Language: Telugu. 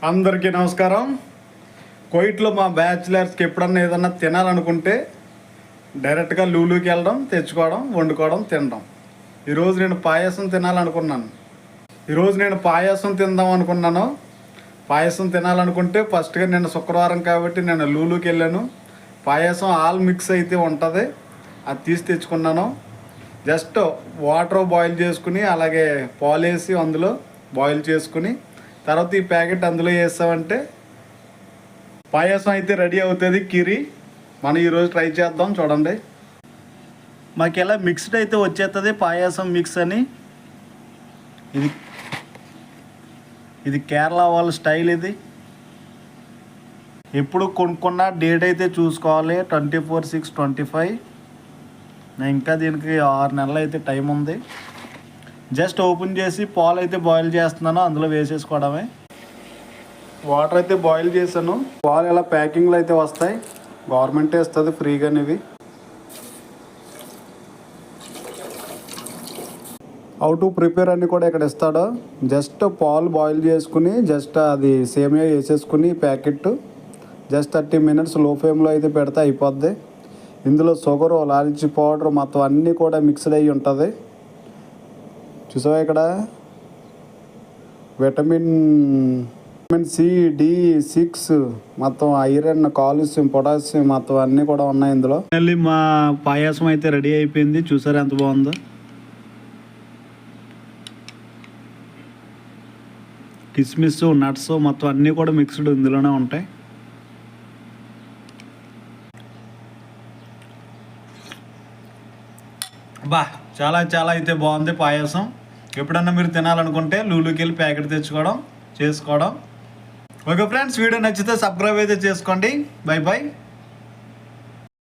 అందరికీ నమస్కారం. కోయిట్లో మా బ్యాచిలర్స్కి ఎప్పుడన్నా ఏదన్నా తినాలనుకుంటే డైరెక్ట్గా లూలుకి వెళ్ళడం, తెచ్చుకోవడం, వండుకోవడం, తినడం. ఈరోజు నేను పాయసం తినాలనుకున్నాను. పాయసం తిందాం అనుకున్నాను. పాయసం తినాలనుకుంటే ఫస్ట్గా నిన్న శుక్రవారం కాబట్టి నేను లూలుకి వెళ్ళాను. పాయసం ఆల్ మిక్స్ అయితే ఉంటుంది, అది తీసి తెచ్చుకున్నాను. జస్ట్ వాటర్ బాయిల్ చేసుకుని అలాగే పాలు వేసి అందులో బాయిల్ చేసుకుని తర్వాత ఈ ప్యాకెట్ అందులో వేస్తామంటే పాయసం అయితే రెడీ అవుతుంది. కీరీ మనం ఈరోజు ట్రై చేద్దాం. చూడండి, మాకు ఎలా మిక్స్డ్ అయితే వచ్చేస్తుంది పాయసం మిక్స్ అని. ఇది కేరళ వాళ్ళ స్టైల్. ఇది ఎప్పుడు కొనుక్కున్న డేట్ అయితే చూసుకోవాలి, 24/6/25. నేను ఇంకా దీనికి 6 నెలలు అయితే టైం ఉంది. జస్ట్ ఓపెన్ చేసి పాలు అయితే బాయిల్ చేస్తున్నాను, అందులో వేసేసుకోవడమే. వాటర్ అయితే బాయిల్ చేశాను. పాలు ఇలా ప్యాకింగ్లో అయితే వస్తాయి, గవర్నమెంటే ఇస్తుంది ఫ్రీగానే. ఇవి హౌ టు ప్రిపేర్ అని కూడా ఇక్కడ ఇస్తాడు. జస్ట్ పాలు బాయిల్ చేసుకుని జస్ట్ అది సేమియా వేసేసుకుని ప్యాకెట్ జస్ట్ 30 minutes లో ఫ్లేమ్లో అయితే పెడితే అయిపోద్ది. ఇందులో షుగరు, లాల్చి పౌడర్ మొత్తం అన్నీ కూడా మిక్స్డ్ అయ్యి ఉంటుంది. చూసావా, ఇక్కడ విటమిన్ C, D6 మొత్తం ఐరన్, కాల్షియం, పొటాషియం మొత్తం అన్నీ కూడా ఉన్నాయి ఇందులో. మళ్ళీ మా పాయసం అయితే రెడీ అయిపోయింది. చూసారా ఎంత బాగుందో. కిస్మిస్, నట్స్ మొత్తం అన్నీ కూడా మిక్స్డ్ ఇందులోనే ఉంటాయి. బా చాలా చాలా అయితే బాగుంది పాయసం. ఎప్పుడన్నా మీరు తినాలనుకుంటే లూలుకి వెళ్ళి ప్యాకెట్ తెచ్చుకోవడం, చేసుకోవడం. ఓకే ఫ్రెండ్స్, వీడియో నచ్చితే సబ్స్క్రైబ్ అయితే చేసుకోండి. By by.